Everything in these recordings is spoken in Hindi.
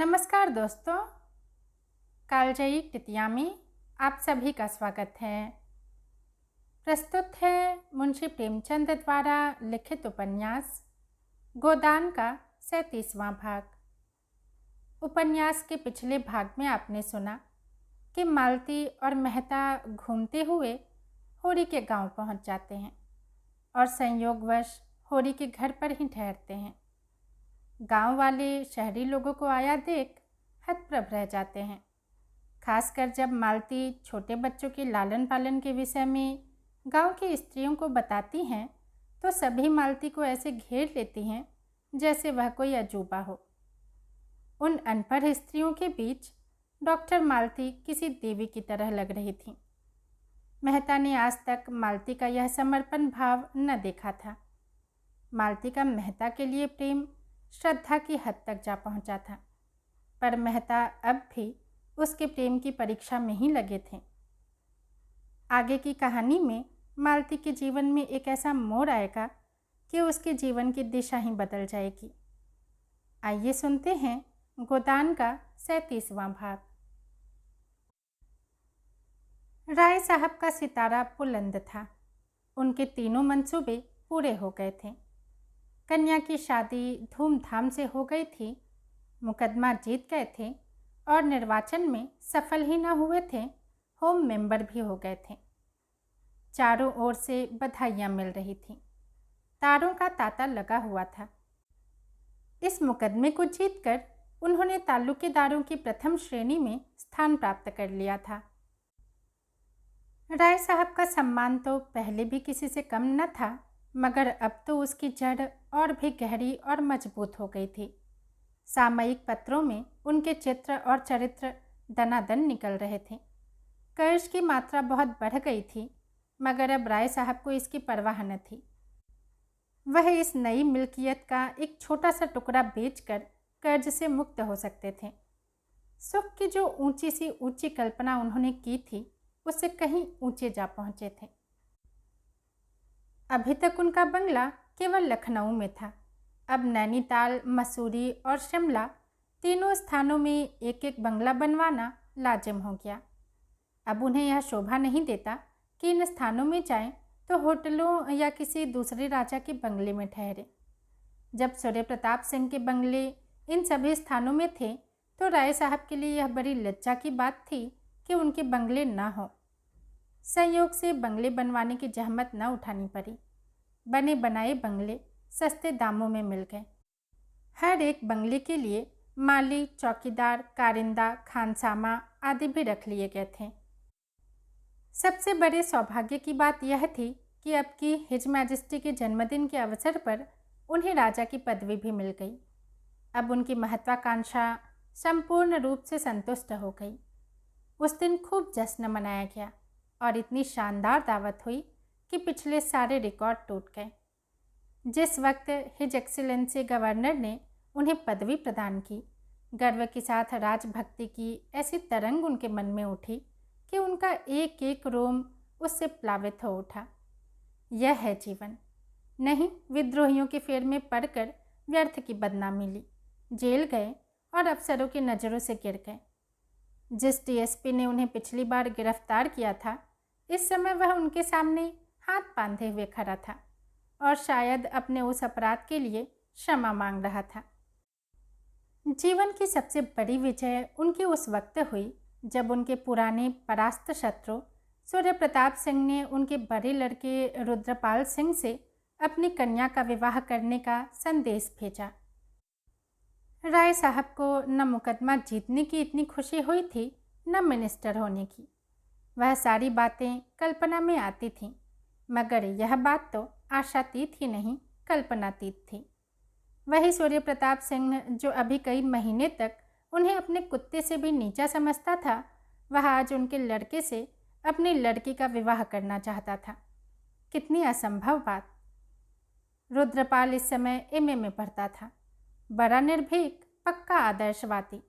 नमस्कार दोस्तों, कालजयी कृतिया में आप सभी का स्वागत है। प्रस्तुत है मुंशी प्रेमचंद द्वारा लिखित उपन्यास गोदान का 37वां भाग। उपन्यास के पिछले भाग में आपने सुना कि मालती और मेहता घूमते हुए होरी के गांव पहुंच जाते हैं और संयोगवश होरी के घर पर ही ठहरते हैं। गांव वाले शहरी लोगों को आया देख हतप्रभ रह जाते हैं, खासकर जब मालती छोटे बच्चों के लालन पालन के विषय में गांव की स्त्रियों को बताती हैं तो सभी मालती को ऐसे घेर लेती हैं जैसे वह कोई अजूबा हो। उन अनपढ़ स्त्रियों के बीच डॉक्टर मालती किसी देवी की तरह लग रही थी। मेहता ने आज तक मालती का यह समर्पण भाव न देखा था। मालती का मेहता के लिए प्रेम श्रद्धा की हद तक जा पहुंचा था, पर मेहता अब भी उसके प्रेम की परीक्षा में ही लगे थे। आगे की कहानी में मालती के जीवन में एक ऐसा मोड़ आएगा कि उसके जीवन की दिशा ही बदल जाएगी। आइए सुनते हैं गोदान का 37वां भाग। राय साहब का सितारा बुलंद था। उनके तीनों मंसूबे पूरे हो गए थे। कन्या की शादी धूमधाम से हो गई थी, मुकदमा जीत गए थे और निर्वाचन में सफल ही न हुए थे, होम मेंबर भी हो गए थे। चारों ओर से बधाइयाँ मिल रही थीं। तारों का तांता लगा हुआ था। इस मुकदमे को जीतकर उन्होंने ताल्लुकेदारों की प्रथम श्रेणी में स्थान प्राप्त कर लिया था। राय साहब का सम्मान तो पहले भी किसी से कम न था, मगर अब तो उसकी जड़ और भी गहरी और मजबूत हो गई थी। सामयिक पत्रों में उनके चित्र और चरित्र दनादन निकल रहे थे। कर्ज की मात्रा बहुत बढ़ गई थी, मगर अब राय साहब को इसकी परवाह न थी। वह इस नई मिल्कियत का एक छोटा सा टुकड़ा बेचकर कर्ज से मुक्त हो सकते थे। सुख की जो ऊंची सी ऊंची कल्पना उन्होंने की थी, उससे कहीं ऊंचे जा पहुंचे थे। अभी तक उनका बंगला केवल लखनऊ में था। अब नैनीताल, मसूरी और शिमला तीनों स्थानों में एक एक बंगला बनवाना लाजिम हो गया। अब उन्हें यह शोभा नहीं देता कि इन स्थानों में जाएं तो होटलों या किसी दूसरे राजा के बंगले में ठहरे। जब सूर्य प्रताप सिंह के बंगले इन सभी स्थानों में थे तो राय साहब के लिए यह बड़ी लज्जा की बात थी कि उनके बंगले ना हो। संयोग से बंगले बनवाने की जहमत न उठानी पड़ी। बने बनाए बंगले सस्ते दामों में मिल गए। हर एक बंगले के लिए माली, चौकीदार, कारिंदा, खानसामा आदि भी रख लिए गए थे। सबसे बड़े सौभाग्य की बात यह थी कि अब की हिज मैजेस्टी के जन्मदिन के अवसर पर उन्हें राजा की पदवी भी मिल गई। अब उनकी महत्वाकांक्षा संपूर्ण रूप से संतुष्ट हो गई। उस दिन खूब जश्न मनाया गया और इतनी शानदार दावत हुई कि पिछले सारे रिकॉर्ड टूट गए। जिस वक्त हिज एक्सीलेंसी गवर्नर ने उन्हें पदवी प्रदान की, गर्व के साथ राजभक्ति की ऐसी तरंग उनके मन में उठी कि उनका एक एक रोम उससे प्लावित हो उठा। यह है जीवन। नहीं, विद्रोहियों के फेर में पड़कर व्यर्थ की बदनामी ली, जेल गए और अफसरों की नज़रों से गिर गए। जिस डीएसपी ने उन्हें पिछली बार गिरफ्तार किया था, इस समय वह उनके सामने हाथ बांधे हुए खड़ा था और शायद अपने उस अपराध के लिए क्षमा मांग रहा था। जीवन की सबसे बड़ी विजय उनकी उस वक्त हुई जब उनके पुराने परास्त शत्रु सूर्य प्रताप सिंह ने उनके बड़े लड़के रुद्रपाल सिंह से अपनी कन्या का विवाह करने का संदेश भेजा। राय साहब को न मुकदमा जीतने की इतनी खुशी हुई थी, न मिनिस्टर होने की। वह सारी बातें कल्पना में आती थीं, मगर यह बात तो आशातीत ही नहीं, कल्पनातीत थी। वही सूर्य प्रताप सिंह जो अभी कई महीने तक उन्हें अपने कुत्ते से भी नीचा समझता था, वह आज उनके लड़के से अपनी लड़की का विवाह करना चाहता था। कितनी असंभव बात। रुद्रपाल इस समय एमए में पढ़ता था। बड़ा निर्भीक, पक्का आदर्शवादी,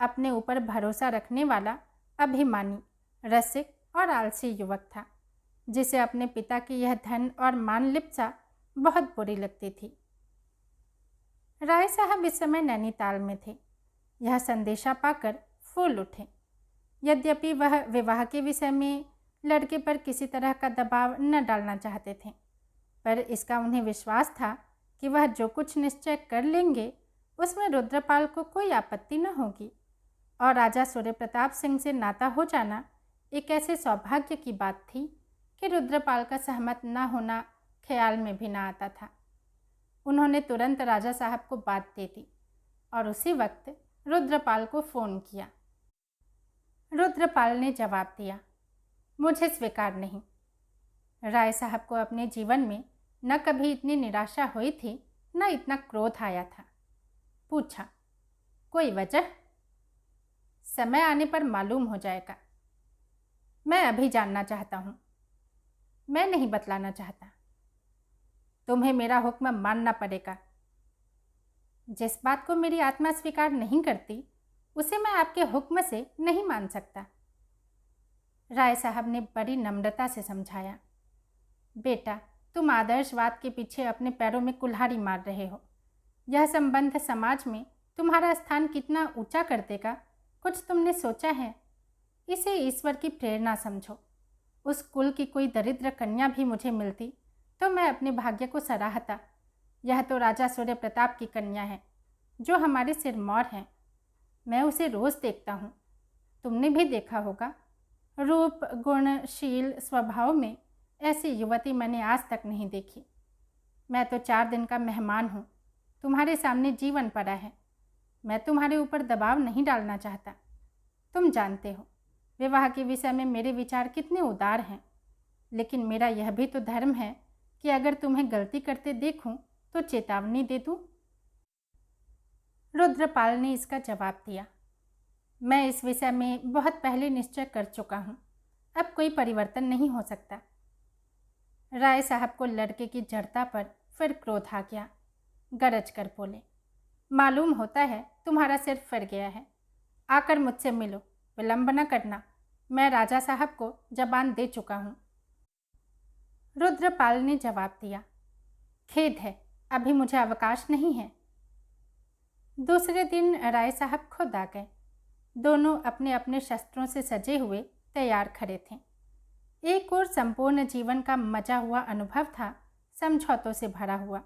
अपने ऊपर भरोसा रखने वाला, अभिमानी, रसिक और आलसी युवक था, जिसे अपने पिता की यह धन और मान लिप्सा बहुत बुरी लगती थी। राय साहब इस समय नैनीताल में थे। यह संदेशा पाकर फूल उठे। यद्यपि वह विवाह के विषय में लड़के पर किसी तरह का दबाव न डालना चाहते थे, पर इसका उन्हें विश्वास था कि वह जो कुछ निश्चय कर लेंगे उसमें रुद्रपाल को कोई आपत्ति न होगी, और राजा सूर्य प्रताप सिंह से नाता हो जाना एक ऐसे सौभाग्य की बात थी कि रुद्रपाल का सहमत न होना ख्याल में भी न आता था। उन्होंने तुरंत राजा साहब को बात दे दी और उसी वक्त रुद्रपाल को फ़ोन किया। रुद्रपाल ने जवाब दिया, मुझे स्वीकार नहीं। राय साहब को अपने जीवन में न कभी इतनी निराशा हुई थी, न इतना क्रोध आया था। पूछा, कोई वजह? समय आने पर मालूम हो जाएगा। मैं अभी जानना चाहता हूँ। मैं नहीं बतलाना चाहता। तुम्हें मेरा हुक्म मानना पड़ेगा। जिस बात को मेरी आत्मा स्वीकार नहीं करती उसे मैं आपके हुक्म से नहीं मान सकता। राय साहब ने बड़ी नम्रता से समझाया, बेटा, तुम आदर्शवाद के पीछे अपने पैरों में कुल्हाड़ी मार रहे हो। यह संबंध समाज में तुम्हारा स्थान कितना ऊंचा कर देगा, कुछ तुमने सोचा है? इसे ईश्वर की प्रेरणा समझो। उस कुल की कोई दरिद्र कन्या भी मुझे मिलती तो मैं अपने भाग्य को सराहता। यह तो राजा सूर्य प्रताप की कन्या है जो हमारे सिरमौर हैं। मैं उसे रोज़ देखता हूँ। तुमने भी देखा होगा। रूप, गुण, शील, स्वभाव में ऐसी युवती मैंने आज तक नहीं देखी। मैं तो 4 दिन का मेहमान हूँ। तुम्हारे सामने जीवन पड़ा है। मैं तुम्हारे ऊपर दबाव नहीं डालना चाहता। तुम जानते हो विवाह के विषय में मेरे विचार कितने उदार हैं, लेकिन मेरा यह भी तो धर्म है कि अगर तुम्हें गलती करते देखूं तो चेतावनी दे दूं। रुद्रपाल ने इसका जवाब दिया, मैं इस विषय में बहुत पहले निश्चय कर चुका हूँ। अब कोई परिवर्तन नहीं हो सकता। राय साहब को लड़के की जड़ता पर फिर क्रोध आ गया। गरज कर बोले, मालूम होता है तुम्हारा सिर फिर गया है। आकर मुझसे मिलो, विलंब न करना। मैं राजा साहब को जबान दे चुका हूँ। रुद्रपाल ने जवाब दिया, खेद है, अभी मुझे अवकाश नहीं है। दूसरे दिन राय साहब खुद आ गए। दोनों अपने अपने शस्त्रों से सजे हुए तैयार खड़े थे। एक और संपूर्ण जीवन का मजा हुआ अनुभव था, समझौतों से भरा हुआ।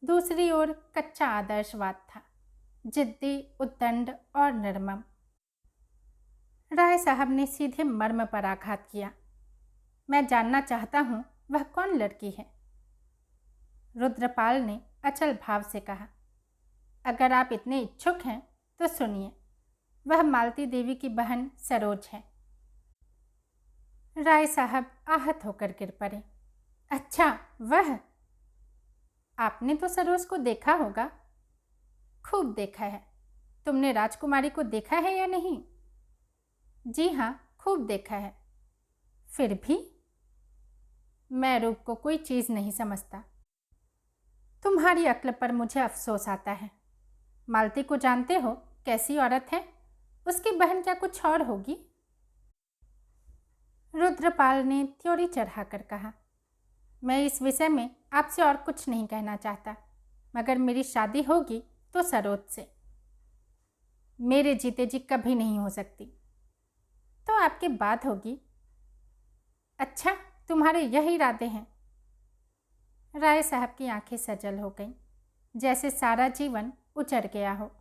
दूसरी ओर कच्चा आदर्शवाद था, जिद्दी, उद्दंड और निर्मम। राय साहब ने सीधे मर्म पर आघात किया, मैं जानना चाहता हूँ वह कौन लड़की है। रुद्रपाल ने अचल भाव से कहा, अगर आप इतने इच्छुक हैं तो सुनिए, वह मालती देवी की बहन सरोज है। राय साहब आहत होकर गिर पड़े। अच्छा, वह? आपने तो सरोज को देखा होगा। खूब देखा है। तुमने राजकुमारी को देखा है या नहीं? जी हाँ, खूब देखा है। फिर भी मैं रूप को कोई चीज़ नहीं समझता। तुम्हारी अक्ल पर मुझे अफसोस आता है। मालती को जानते हो, कैसी औरत है? उसकी बहन क्या कुछ और होगी? रुद्रपाल ने त्योरी चढ़ाकर कहा, मैं इस विषय में आपसे और कुछ नहीं कहना चाहता, मगर मेरी शादी होगी तो सरोज से। मेरे जीते जी कभी नहीं हो सकती। तो आपके बाद होगी। अच्छा, तुम्हारे यही इरादे हैं? राय साहब की आंखें सजल हो गईं, जैसे सारा जीवन उजड़ गया हो।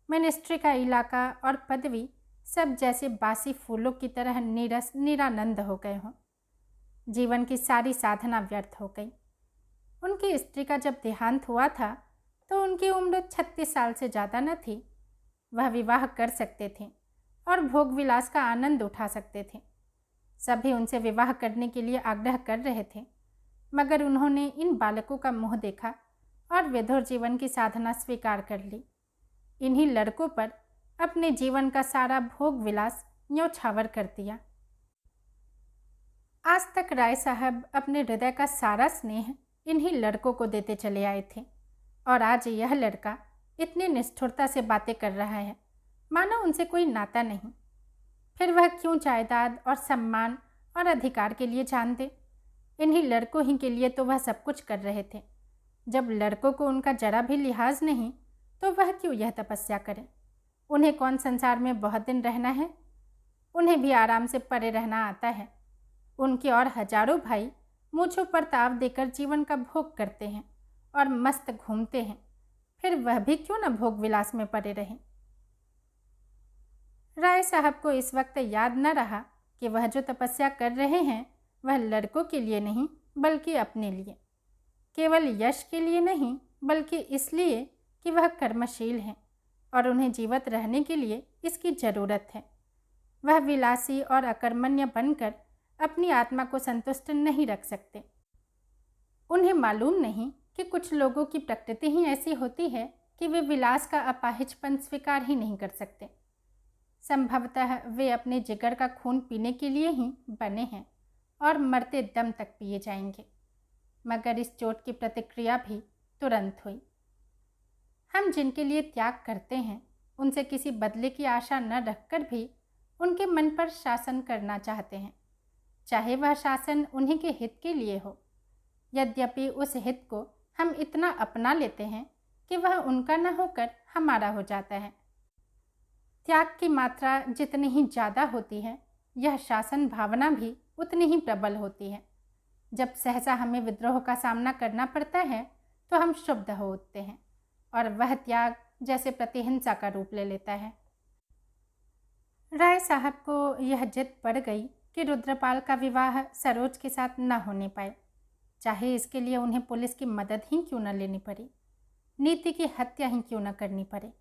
मिनिस्ट्री का इलाका और पदवी सब जैसे बासी फूलों की तरह नीरस निरानंद हो गए हों। जीवन की सारी साधना व्यर्थ हो गई। उनकी स्त्री का जब देहांत हुआ था तो उनकी उम्र 36 साल से ज़्यादा न थी। वह विवाह कर सकते थे और भोग विलास का आनंद उठा सकते थे। सभी उनसे विवाह करने के लिए आग्रह कर रहे थे, मगर उन्होंने इन बालकों का मुँह देखा और विधुर जीवन की साधना स्वीकार कर ली। इन्हीं लड़कों पर अपने जीवन का सारा भोग विलास न्यौछावर कर दिया। आज तक राय साहब अपने हृदय का सारा स्नेह इन्हीं लड़कों को देते चले आए थे, और आज यह लड़का इतनी निष्ठुरता से बातें कर रहा है मानो उनसे कोई नाता नहीं। फिर वह क्यों जायदाद और सम्मान और अधिकार के लिए जान दे? इन्हीं लड़कों ही के लिए तो वह सब कुछ कर रहे थे। जब लड़कों को उनका जरा भी लिहाज नहीं तो वह क्यों यह तपस्या करे? उन्हें कौन संसार में बहुत दिन रहना है? उन्हें भी आराम से पड़े रहना आता है। उनके और हजारों भाई मूंछों पर ताव देकर जीवन का भोग करते हैं और मस्त घूमते हैं, फिर वह भी क्यों न भोग विलास में पड़े रहें। राय साहब को इस वक्त याद न रहा कि वह जो तपस्या कर रहे हैं वह लड़कों के लिए नहीं बल्कि अपने लिए, केवल यश के लिए नहीं बल्कि इसलिए कि वह कर्मशील हैं और उन्हें जीवित रहने के लिए इसकी ज़रूरत है। वह विलासी और अकर्मण्य बनकर अपनी आत्मा को संतुष्ट नहीं रख सकते। उन्हें मालूम नहीं कि कुछ लोगों की प्रकृति ही ऐसी होती है कि वे विलास का अपाहिजपन स्वीकार ही नहीं कर सकते। संभवतः वे अपने जिगर का खून पीने के लिए ही बने हैं और मरते दम तक पिए जाएंगे। मगर इस चोट की प्रतिक्रिया भी तुरंत हुई। हम जिनके लिए त्याग करते हैं उनसे किसी बदले की आशा न रखकर भी उनके मन पर शासन करना चाहते हैं, चाहे वह शासन उन्हीं के हित के लिए हो। यद्यपि उस हित को हम इतना अपना लेते हैं कि वह उनका न होकर हमारा हो जाता है। त्याग की मात्रा जितनी ही ज़्यादा होती है, यह शासन भावना भी उतनी ही प्रबल होती है। जब सहसा हमें विद्रोह का सामना करना पड़ता है तो हम क्षुब्ध हो उठते हैं और वह त्याग जैसे प्रतिहिंसा का रूप ले लेता है। राय साहब को यह जिद पड़ गई कि रुद्रपाल का विवाह सरोज के साथ न होने पाए, चाहे इसके लिए उन्हें पुलिस की मदद ही क्यों न लेनी पड़ी, नीति की हत्या ही क्यों न करनी पड़े।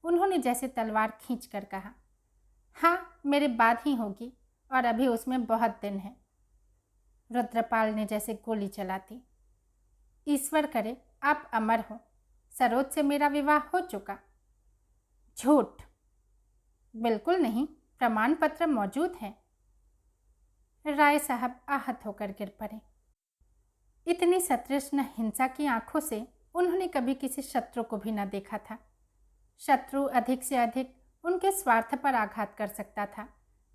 उन्होंने जैसे तलवार खींच कर कहा, हाँ, मेरे बाद ही होगी और अभी उसमें बहुत दिन है। रुद्रपाल ने जैसे गोली चला दी, ईश्वर करे आप अमर हो, सरोज से मेरा विवाह हो चुका। झूठ। बिल्कुल नहीं, प्रमाण पत्र मौजूद है। राय साहब आहत होकर गिर पड़े। इतनी सतृष्ण हिंसा की आंखों से उन्होंने कभी किसी शत्रु को भी न देखा था। शत्रु अधिक से अधिक उनके स्वार्थ पर आघात कर सकता था,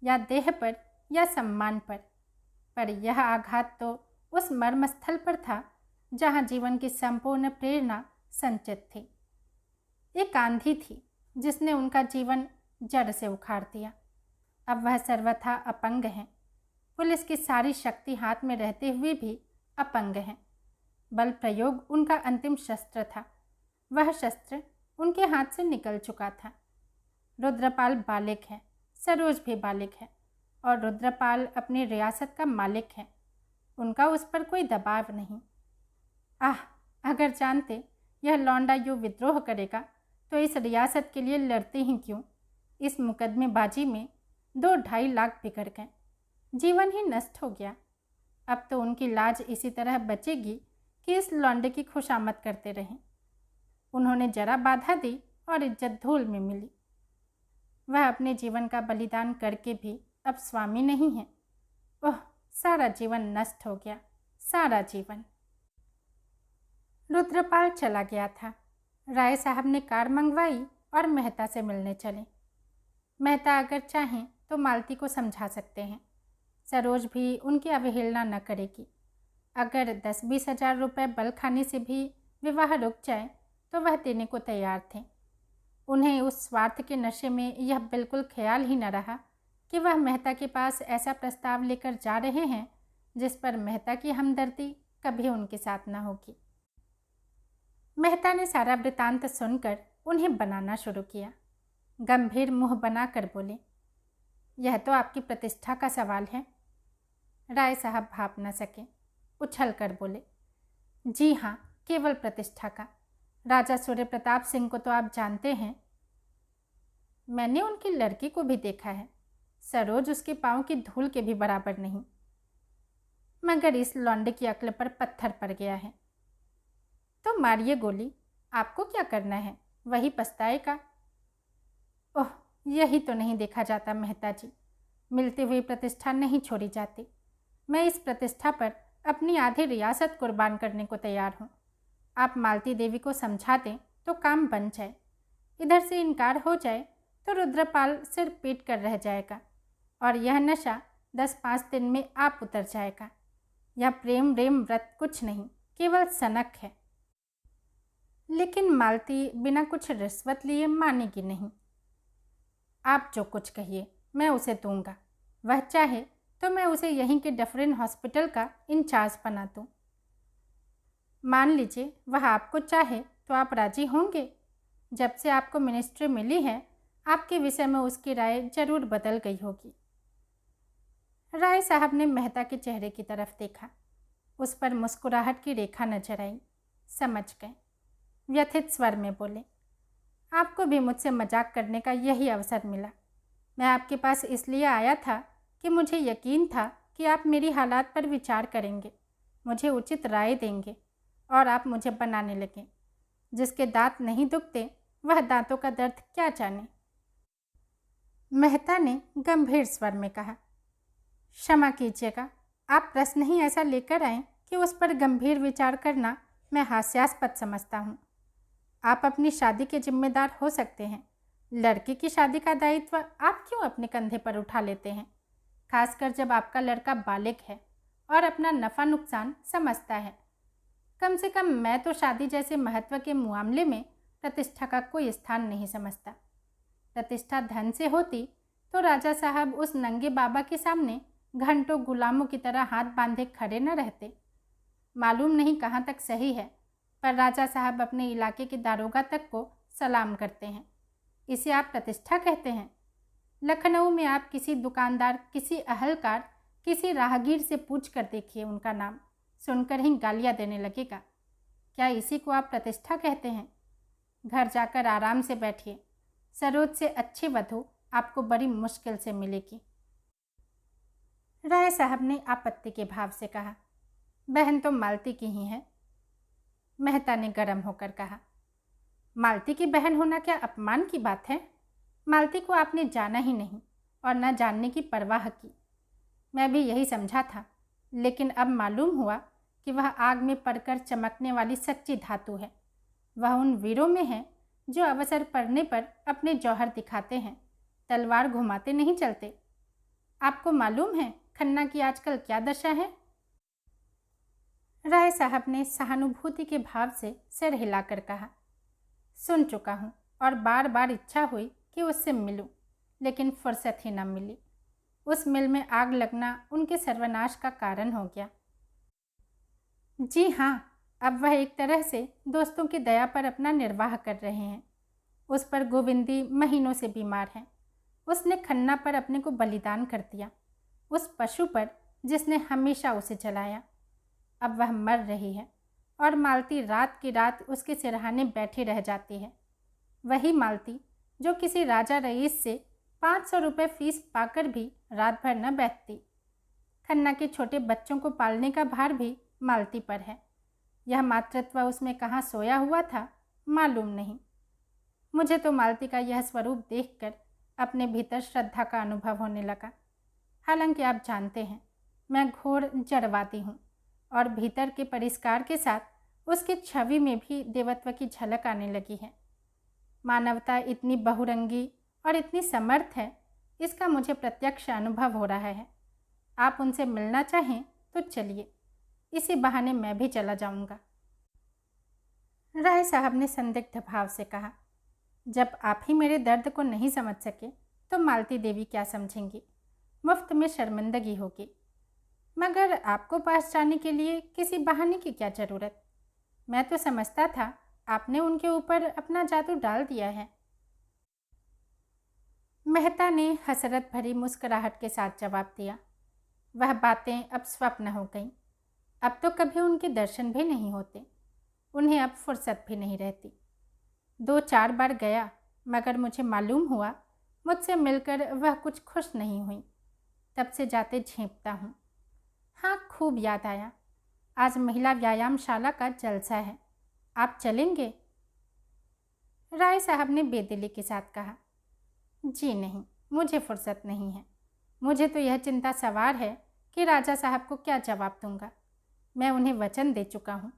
या देह पर या सम्मान पर यह आघात तो उस मर्मस्थल पर था जहाँ जीवन की संपूर्ण प्रेरणा संचित थी। एक आंधी थी जिसने उनका जीवन जड़ से उखाड़ दिया। अब वह सर्वथा अपंग हैं, पुलिस की सारी शक्ति हाथ में रहते हुए भी अपंग हैं। बल प्रयोग उनका अंतिम शस्त्र था, वह शस्त्र उनके हाथ से निकल चुका था। रुद्रपाल बालिक है, सरोज भी बालिक है और रुद्रपाल अपनी रियासत का मालिक है, उनका उस पर कोई दबाव नहीं। आह, अगर जानते यह लौंडा यूँ विद्रोह करेगा तो इस रियासत के लिए लड़ते ही क्यों। इस मुकदमेबाजी में 2-2.5 लाख बिगड़ गए, जीवन ही नष्ट हो गया। अब तो उनकी लाज इसी तरह बचेगी कि इस लौंडे की खुशामद करते रहें। उन्होंने जरा बाधा दी और इज्जत धूल में मिली। वह अपने जीवन का बलिदान करके भी अब स्वामी नहीं है। ओह, सारा जीवन नष्ट हो गया, सारा जीवन। रुद्रपाल चला गया था। राय साहब ने कार मंगवाई और मेहता से मिलने चले। मेहता अगर चाहें तो मालती को समझा सकते हैं, सरोज भी उनकी अवहेलना न करेगी। अगर 10-20 हज़ार रुपये बल खाने से भी विवाह रुक जाए तो वह देने को तैयार थे। उन्हें उस स्वार्थ के नशे में यह बिल्कुल ख्याल ही न रहा कि वह मेहता के पास ऐसा प्रस्ताव लेकर जा रहे हैं जिस पर मेहता की हमदर्दी कभी उनके साथ न होगी। मेहता ने सारा वृतांत सुनकर उन्हें बनाना शुरू किया। गंभीर मुंह बनाकर बोले, यह तो आपकी प्रतिष्ठा का सवाल है। राय साहब भाप न सके, उछल कर बोले, जी हाँ, केवल प्रतिष्ठा का। राजा सूर्य प्रताप सिंह को तो आप जानते हैं। मैंने उनकी लड़की को भी देखा है, सरोज उसके पाँव की धूल के भी बराबर नहीं, मगर इस लौंडे की अक्ल पर पत्थर पड़ गया है। तो मारिए गोली, आपको क्या करना है, वही पछताएगा। ओह, यही तो नहीं देखा जाता मेहता जी, मिलती हुई प्रतिष्ठा नहीं छोड़ी जाती। मैं इस प्रतिष्ठा पर अपनी आधी रियासत कुर्बान करने को तैयार हूँ। आप मालती देवी को समझा दें तो काम बन जाए। इधर से इनकार हो जाए तो रुद्रपाल सिर पीट कर रह जाएगा और यह नशा 10-5 दिन में आप उतर जाएगा। यह प्रेम व्रत कुछ नहीं, केवल सनक है। लेकिन मालती बिना कुछ रिश्वत लिए मानेगी नहीं। आप जो कुछ कहिए मैं उसे दूंगा। वह चाहे तो मैं उसे यहीं के डफरिन हॉस्पिटल का इंचार्ज बना दूं। मान लीजिए वह आपको चाहे तो आप राजी होंगे? जब से आपको मिनिस्ट्री मिली है आपके विषय में उसकी राय जरूर बदल गई होगी। राय साहब ने मेहता के चेहरे की तरफ देखा। उस पर मुस्कुराहट की रेखा नजर आई। समझ गए। व्यथित स्वर में बोले, आपको भी मुझसे मजाक करने का यही अवसर मिला। मैं आपके पास इसलिए आया था कि मुझे यकीन था कि आप मेरी हालात पर विचार करेंगे, मुझे उचित राय देंगे और आप मुझे बनाने लगे। जिसके दांत नहीं दुखते वह दांतों का दर्द क्या जाने। मेहता ने गंभीर स्वर में कहा, क्षमा कीजिएगा, आप प्रश्न ही ऐसा लेकर आए कि उस पर गंभीर विचार करना मैं हास्यास्पद समझता हूँ। आप अपनी शादी के जिम्मेदार हो सकते हैं, लड़की की शादी का दायित्व आप क्यों अपने कंधे पर उठा लेते हैं, खासकर जब आपका लड़का बालिग है और अपना नफ़ा नुकसान समझता है। कम से कम मैं तो शादी जैसे महत्व के मामले में प्रतिष्ठा का कोई स्थान नहीं समझता। प्रतिष्ठा धन से होती तो राजा साहब उस नंगे बाबा के सामने घंटों गुलामों की तरह हाथ बांधे खड़े न रहते। मालूम नहीं कहाँ तक सही है, पर राजा साहब अपने इलाके के दारोगा तक को सलाम करते हैं। इसे आप प्रतिष्ठा कहते हैं? लखनऊ में आप किसी दुकानदार, किसी अहलकार, किसी राहगीर से पूछ कर देखिए, उनका नाम सुनकर ही गालियाँ देने लगेगा। क्या इसी को आप प्रतिष्ठा कहते हैं? घर जाकर आराम से बैठिए, सरोज से अच्छी वधू आपको बड़ी मुश्किल से मिलेगी। राय साहब ने आपत्ति के भाव से कहा, बहन तो मालती की ही है। मेहता ने गर्म होकर कहा, मालती की बहन होना क्या अपमान की बात है? मालती को आपने जाना ही नहीं और न जानने की परवाह की। मैं भी यही समझा था, लेकिन अब मालूम हुआ कि वह आग में पड़कर चमकने वाली सच्ची धातु है। वह उन वीरों में है जो अवसर पड़ने पर अपने जौहर दिखाते हैं, तलवार घुमाते नहीं चलते। आपको मालूम है खन्ना की आजकल क्या दशा है? राय साहब ने सहानुभूति के भाव से सिर हिलाकर कहा, सुन चुका हूँ और बार बार इच्छा हुई कि उससे मिलूं, लेकिन फुर्सत ही न मिली। उस मिल में आग लगना उनके सर्वनाश का कारण हो गया। जी हाँ, अब वह एक तरह से दोस्तों की दया पर अपना निर्वाह कर रहे हैं। उस पर गोविंदी महीनों से बीमार है। उसने खन्ना पर अपने को बलिदान कर दिया, उस पशु पर जिसने हमेशा उसे जलाया। अब वह मर रही है और मालती रात की रात उसके सिरहाने बैठी रह जाती है। वही मालती जो किसी राजा रईस से 500 रुपये फीस पाकर भी रात भर न बैठती। खन्ना के छोटे बच्चों को पालने का भार भी मालती पर है। यह मातृत्व उसमें कहाँ सोया हुआ था मालूम नहीं। मुझे तो मालती का यह स्वरूप देखकर अपने भीतर श्रद्धा का अनुभव होने लगा। हालांकि आप जानते हैं मैं घोर जड़वादी हूँ और भीतर के परिष्कार के साथ उसकी छवि में भी देवत्व की झलक आने लगी है। मानवता इतनी बहुरंगी और इतनी समर्थ है, इसका मुझे प्रत्यक्ष अनुभव हो रहा है। आप उनसे मिलना चाहें तो चलिए, इसी बहाने मैं भी चला जाऊंगा। राय साहब ने संदिग्ध भाव से कहा, जब आप ही मेरे दर्द को नहीं समझ सके तो मालती देवी क्या समझेंगी? मुफ्त में शर्मिंदगी होगी। मगर आपको पास जाने के लिए किसी बहाने की क्या ज़रूरत? मैं तो समझता था आपने उनके ऊपर अपना जादू डाल दिया है। मेहता ने हसरत भरी मुस्कुराहट के साथ जवाब दिया, वह बातें अब स्वप्न हो गईं। अब तो कभी उनके दर्शन भी नहीं होते। उन्हें अब फुर्सत भी नहीं रहती। 2-4 बार गया, मगर मुझे मालूम हुआ मुझसे मिलकर वह कुछ खुश नहीं हुई। तब से जाते झेंपता हूँ। हाँ, खूब याद आया, आज महिला व्यायामशाला का जलसा है, आप चलेंगे? राय साहब ने बेदिली के साथ कहा, जी नहीं, मुझे फुर्सत नहीं है। मुझे तो यह चिंता सवार है कि राजा साहब को क्या जवाब दूंगा। मैं उन्हें वचन दे चुका हूँ।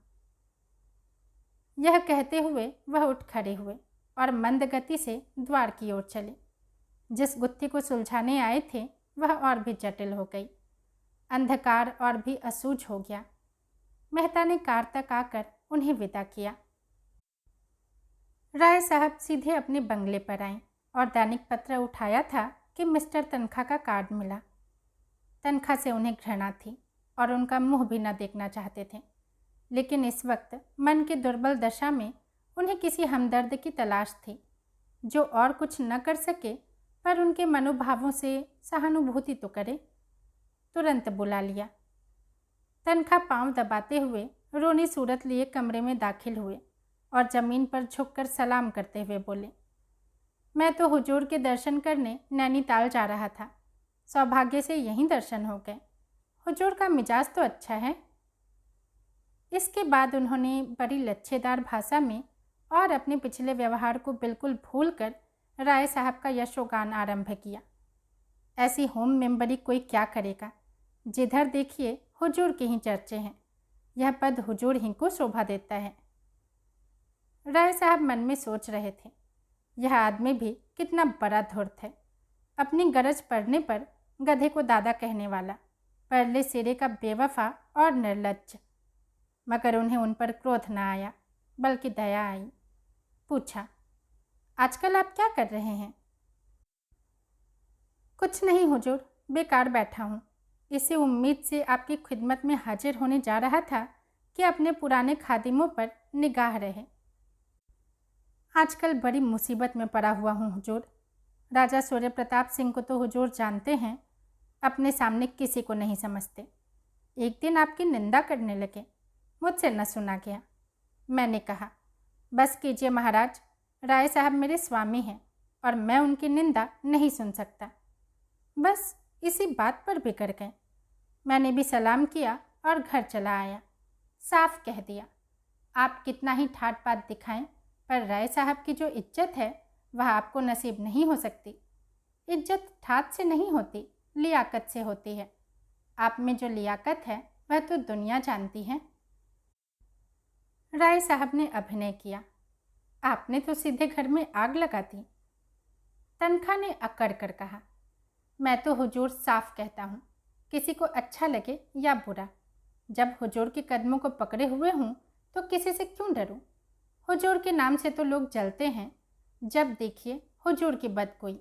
यह कहते हुए वह उठ खड़े हुए और मंद गति से द्वार की ओर चले। जिस गुत्थी को सुलझाने आए थे वह और भी जटिल हो गई। अंधकार और भी असूझ हो गया। मेहता ने कार तक आकर उन्हें विदा किया। राय साहब सीधे अपने बंगले पर आए और दैनिक पत्र उठाया था कि मिस्टर तनखा का कार्ड मिला। तनखा से उन्हें घृणा थी और उनका मुंह भी न देखना चाहते थे, लेकिन इस वक्त मन की दुर्बल दशा में उन्हें किसी हमदर्द की तलाश थी जो और कुछ न कर सके पर उनके मनोभावों से सहानुभूति तो करे। तुरंत बुला लिया। तनखा पांव दबाते हुए रोनी सूरत लिए कमरे में दाखिल हुए और ज़मीन पर झुककर सलाम करते हुए बोले, मैं तो हुजूर के दर्शन करने नैनीताल जा रहा था। सौभाग्य से यहीं दर्शन हो गए। हुजूर का मिजाज तो अच्छा है। इसके बाद उन्होंने बड़ी लच्छेदार भाषा में और अपने पिछले व्यवहार को बिल्कुल भूलकर राय साहब का यशोगान आरंभ किया। ऐसी होम मेंबरी कोई क्या करेगा? जिधर देखिए हुजूर के ही चर्चे हैं। यह पद हुजूर ही को शोभा देता है। राय साहब मन में सोच रहे थे, यह आदमी भी कितना बड़ा धूर्त है। अपनी गरज पड़ने पर गधे को दादा कहने वाला, परले सिरे का बेवफा और निर्लज्ज। मगर उन्हें उन पर क्रोध न आया, बल्कि दया आई। पूछा, आजकल आप क्या कर रहे हैं? कुछ नहीं हुजूर, बेकार बैठा हूँ। इसी उम्मीद से आपकी खिदमत में हाजिर होने जा रहा था कि अपने पुराने खादिमों पर निगाह रहे। आजकल बड़ी मुसीबत में पड़ा हुआ हूँ हुजूर। राजा सूर्य प्रताप सिंह को तो हुजूर जानते हैं, अपने सामने किसी को नहीं समझते। एक दिन आपकी निंदा करने लगे, मुझसे न सुना गया। मैंने कहा, बस कीजिए महाराज, राय साहब मेरे स्वामी हैं और मैं उनकी निंदा नहीं सुन सकता। बस इसी बात पर बिगड़ गए। मैंने भी सलाम किया और घर चला आया। साफ कह दिया, आप कितना ही ठाट बाट दिखाएं, पर राय साहब की जो इज्जत है वह आपको नसीब नहीं हो सकती। इज्जत ठाट से नहीं होती, लियाकत से होती है। आप में जो लियाकत है वह तो दुनिया जानती है। राय साहब ने अभिनय किया, आपने तो सीधे घर में आग लगा दी। तनखा ने अकड़ कर कहा, मैं तो हुजूर साफ कहता हूँ, किसी को अच्छा लगे या बुरा। जब हुजूर के कदमों को पकड़े हुए हूँ तो किसी से क्यों डरूं? हुजूर के नाम से तो लोग जलते हैं। जब देखिए हुजूर की बद कोई।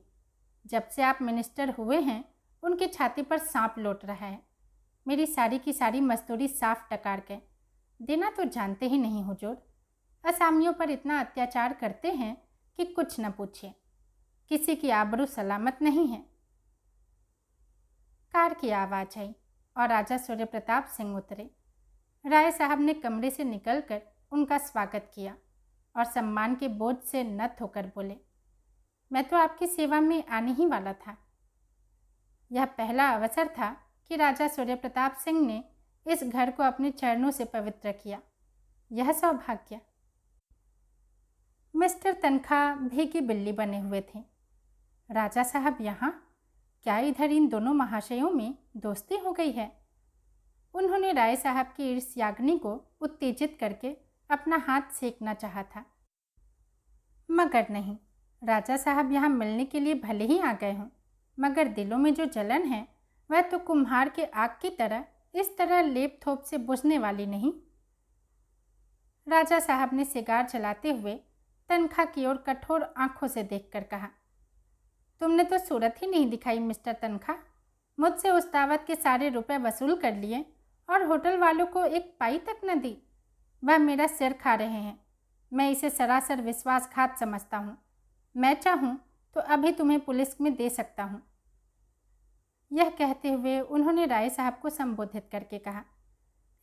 जब से आप मिनिस्टर हुए हैं उनकी छाती पर सांप लौट रहा है। मेरी सारी की सारी मजदूरी साफ टकार गए। देना तो जानते ही नहीं हुजूर। असामियों पर इतना अत्याचार करते हैं कि कुछ न पूछिए। किसी की आबरू सलामत नहीं है। कार की आवाज़ आई और राजा सूर्य प्रताप सिंह उतरे। राय साहब ने कमरे से निकलकर उनका स्वागत किया और सम्मान के बोझ से नत होकर बोले, मैं तो आपकी सेवा में आने ही वाला था। यह पहला अवसर था कि राजा सूर्य प्रताप सिंह ने इस घर को अपने चरणों से पवित्र किया। यह सौभाग्य। मिस्टर तनखा भीगी बिल्ली बने हुए थे। राजा साहब यहाँ? क्या इधर इन दोनों महाशयों में दोस्ती हो गई है? उन्होंने राय साहब की ईर्ष्याग्नि को उत्तेजित करके अपना हाथ सेकना चाहा था, मगर नहीं। राजा साहब यहाँ मिलने के लिए भले ही आ गए हों, मगर दिलों में जो जलन है वह तो कुम्हार के आग की तरह इस तरह लेप थोप से बुझने वाली नहीं। राजा साहब ने सिगार जलाते हुए तनखा की ओर कठोर आंखों से देखकर कहा, तुमने तो सूरत ही नहीं दिखाई मिस्टर तनखा। मुझसे उस दावत के सारे रुपए वसूल कर लिए और होटल वालों को एक पाई तक न दी। वह मेरा सिर खा रहे हैं। मैं इसे सरासर विश्वासघात समझता हूँ। मैं चाहूँ तो अभी तुम्हें पुलिस में दे सकता हूँ। यह कहते हुए उन्होंने राय साहब को संबोधित करके कहा,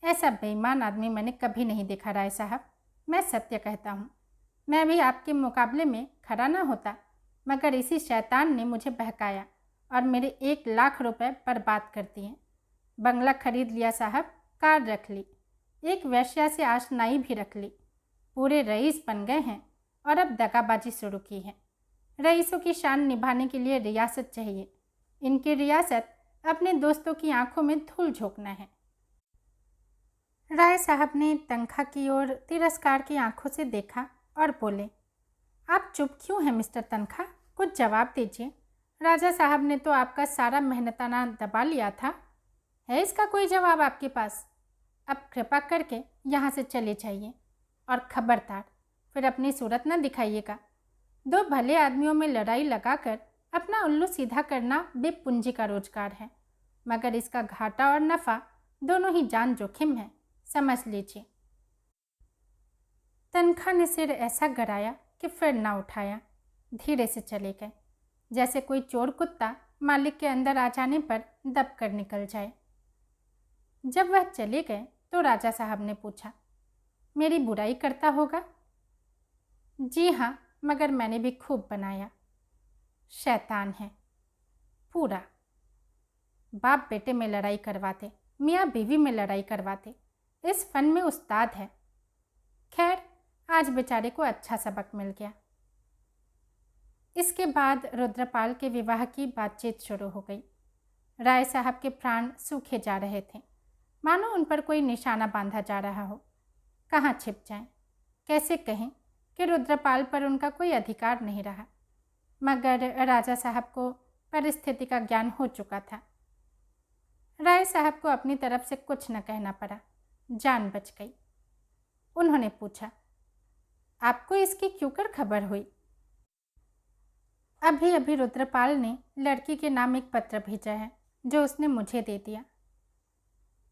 ऐसा बेईमान आदमी मैंने कभी नहीं देखा राय साहब। मैं सत्य कहता हूँ, मैं भी आपके मुकाबले में खड़ा ना होता, मगर इसी शैतान ने मुझे बहकाया और मेरे 1 लाख रुपए बर्बाद कर दिए। बंगला खरीद लिया साहब, कार रख ली, एक वेश्या से आशनाई भी रख ली। पूरे रईस बन गए हैं और अब दगाबाजी शुरू की है। रईसों की शान निभाने के लिए रियासत चाहिए। इनकी रियासत अपने दोस्तों की आंखों में धूल झोंकना है। राय साहब ने तनखा की ओर तिरस्कार की आंखों से देखा और बोले, आप चुप क्यों हैं मिस्टर तनखा? कुछ जवाब दीजिए। राजा साहब ने तो आपका सारा मेहनताना दबा लिया था। है इसका कोई जवाब आपके पास? अब कृपा करके यहाँ से चले जाइए और खबरदार फिर अपनी सूरत न दिखाइएगा। दो भले आदमियों में लड़ाई लगाकर अपना उल्लू सीधा करना बेपूंजी का रोजगार है, मगर इसका घाटा और नफ़ा दोनों ही जान जोखिम है, समझ लीजिए। तनखा ने सिर ऐसा गड़ाया कि फिर ना उठाया। धीरे से चले गए, जैसे कोई चोर कुत्ता मालिक के अंदर आ जाने पर दब कर निकल जाए। जब वह चले गए तो राजा साहब ने पूछा, मेरी बुराई करता होगा? जी हाँ, मगर मैंने भी खूब बनाया। शैतान है पूरा। बाप बेटे में लड़ाई करवाते, मियाँ बीवी में लड़ाई करवाते, इस फन में उस्ताद है। खैर, आज बेचारे को अच्छा सबक मिल गया। इसके बाद रुद्रपाल के विवाह की बातचीत शुरू हो गई। राय साहब के प्राण सूखे जा रहे थे, मानो उन पर कोई निशाना बांधा जा रहा हो। कहाँ छिप जाएं? कैसे कहें कि रुद्रपाल पर उनका कोई अधिकार नहीं रहा, मगर राजा साहब को परिस्थिति का ज्ञान हो चुका था। राय साहब को अपनी तरफ से कुछ न कहना पड़ा, जान बच गई। उन्होंने पूछा, आपको इसकी क्यों कर खबर हुई? अभी अभी रुद्रपाल ने लड़की के नाम एक पत्र भेजा है, जो उसने मुझे दे दिया।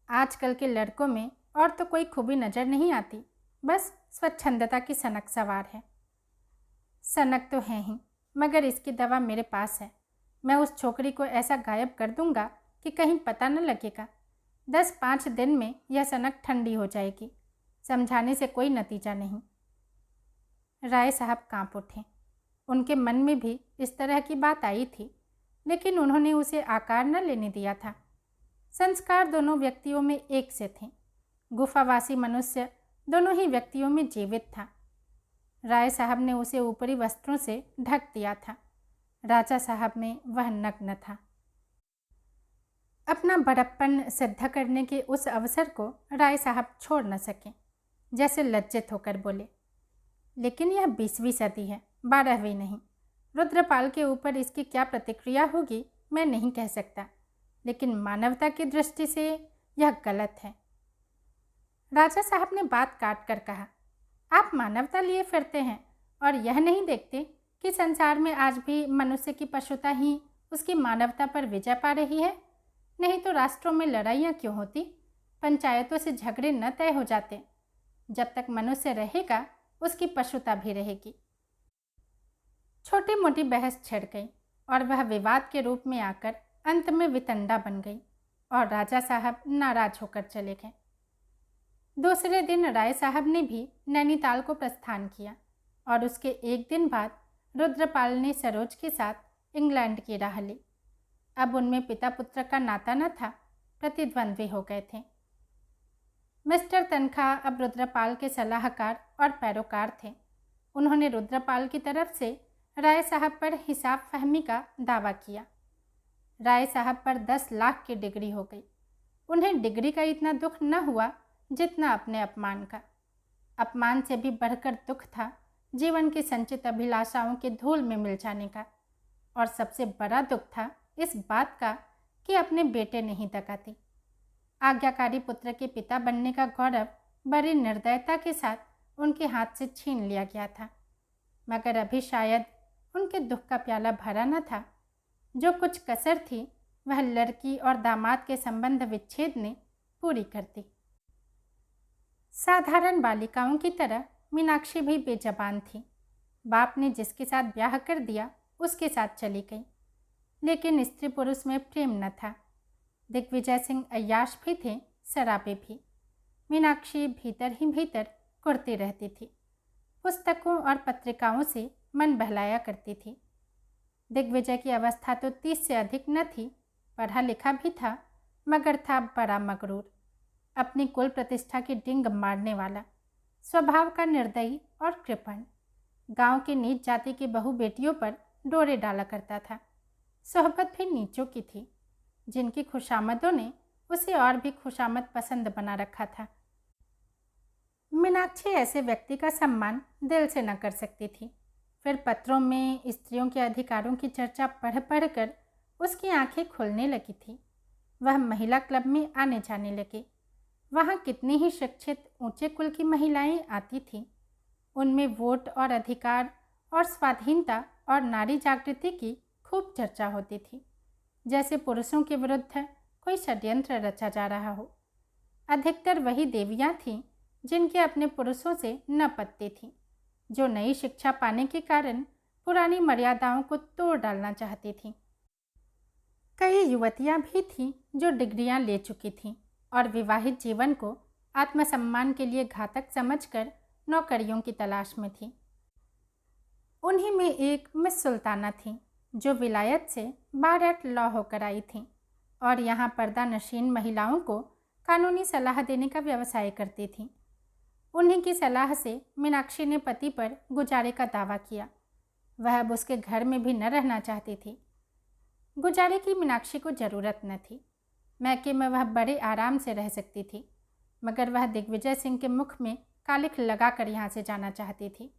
आजकल के लड़कों में और तो कोई खूबी नज़र नहीं आती, बस स्वच्छंदता की सनक सवार है। सनक तो है ही, मगर इसकी दवा मेरे पास है। मैं उस छोकरी को ऐसा गायब कर दूंगा कि कहीं पता न लगेगा। 10-5 दिन में यह सनक ठंडी हो जाएगी। समझाने से कोई नतीजा नहीं। राय साहब कांप उठे। उनके मन में भी इस तरह की बात आई थी, लेकिन उन्होंने उसे आकार न लेने दिया था। संस्कार दोनों व्यक्तियों में एक से थे। गुफावासी मनुष्य दोनों ही व्यक्तियों में जीवित था। राय साहब ने उसे ऊपरी वस्त्रों से ढक दिया था, राजा साहब में वह नग्न था। अपना बड़प्पन सिद्ध करने के उस अवसर को राय साहब छोड़ न सके। जैसे लज्जित होकर बोले, लेकिन यह 20वीं सदी है, 12वीं नहीं। रुद्रपाल के ऊपर इसकी क्या प्रतिक्रिया होगी मैं नहीं कह सकता, लेकिन मानवता की दृष्टि से यह गलत है। राजा साहब ने बात काट कर कहा, आप मानवता लिए फिरते हैं और यह नहीं देखते कि संसार में आज भी मनुष्य की पशुता ही उसकी मानवता पर विजय पा रही है। नहीं तो राष्ट्रों में लड़ाइयाँ क्यों होती, पंचायतों से झगड़े न तय हो जाते। जब तक मनुष्य रहेगा उसकी पशुता भी रहेगी। छोटी मोटी बहस छिड़ गई और वह विवाद के रूप में आकर अंत में वितंडा बन गई और राजा साहब नाराज होकर चले गए। दूसरे दिन राय साहब ने भी नैनीताल को प्रस्थान किया और उसके एक दिन बाद रुद्रपाल ने सरोज के साथ इंग्लैंड की राह ली। अब उनमें पिता पुत्र का नाता न था, प्रतिद्वंद्वी हो गए थे। मिस्टर तनखा अब रुद्रपाल के सलाहकार और पैरोकार थे। उन्होंने रुद्रपाल की तरफ से राय साहब पर हिसाब फहमी का दावा किया। राय साहब पर 10 लाख की डिग्री हो गई। उन्हें डिग्री का इतना दुख न हुआ जितना अपने अपमान का। अपमान से भी बढ़कर दुख था जीवन की संचित अभिलाषाओं के धूल में मिल जाने का, और सबसे बड़ा दुख था इस बात का कि अपने बेटे नहीं दगा दी। आज्ञाकारी पुत्र के पिता बनने का गौरव बड़ी निर्दयता के साथ उनके हाथ से छीन लिया गया था, मगर अभी शायद उनके दुख का प्याला भरा न था। जो कुछ कसर थी वह लड़की और दामाद के संबंध विच्छेद ने पूरी कर दी। साधारण बालिकाओं की तरह मीनाक्षी भी बेजबान थी। बाप ने जिसके साथ ब्याह कर दिया उसके साथ चली गई, लेकिन स्त्री पुरुष में प्रेम न था। दिग्विजय सिंह अय्याश भी थे, शराबी भी। मीनाक्षी भीतर ही भीतर कुढ़ती रहती थी। पुस्तकों और पत्रिकाओं से मन बहलाया करती थी। दिग्विजय की अवस्था तो 30 से अधिक न थी, पढ़ा लिखा भी था, मगर था बड़ा मगरूर, अपनी कुल प्रतिष्ठा की डिंग मारने वाला, स्वभाव का निर्दयी और कृपण। गांव की नीच जाति की बहू बेटियों पर डोरे डाला करता था। सोहबत भी नीचों की थी, जिनकी खुशामदों ने उसे और भी खुशामद पसंद बना रखा था। मीनाक्षी ऐसे व्यक्ति का सम्मान दिल से न कर सकती थी। फिर पत्रों में स्त्रियों के अधिकारों की चर्चा पढ़ पढ़ कर उसकी आंखें खुलने लगी थी। वह महिला क्लब में आने जाने लगी। वहाँ कितनी ही शिक्षित ऊंचे कुल की महिलाएं आती थीं। उनमें वोट और अधिकार और स्वाधीनता और नारी जागृति की खूब चर्चा होती थी, जैसे पुरुषों के विरुद्ध कोई षड्यंत्र रचा जा रहा हो। अधिकतर वही देवियां थीं जिनके अपने पुरुषों से न पत्ती थी, जो नई शिक्षा पाने के कारण पुरानी मर्यादाओं को तोड़ डालना चाहती थीं। कई युवतियां भी थीं जो डिग्रियां ले चुकी थीं और विवाहित जीवन को आत्मसम्मान के लिए घातक समझकर नौकरियों की तलाश में थीं। उन्हीं में एक मिस सुल्ताना थीं जो विलायत से बारट लॉ होकर आई थीं और यहाँ पर्दा नशीन महिलाओं को कानूनी सलाह देने का व्यवसाय करती थीं। उन्हीं की सलाह से मीनाक्षी ने पति पर गुजारे का दावा किया। वह अब उसके घर में भी न रहना चाहती थी। गुजारे की मीनाक्षी को ज़रूरत न थी। मैके में वह बड़े आराम से रह सकती थी, मगर वह दिग्विजय सिंह के मुख में कालिख लगाकर यहाँ से जाना चाहती थी।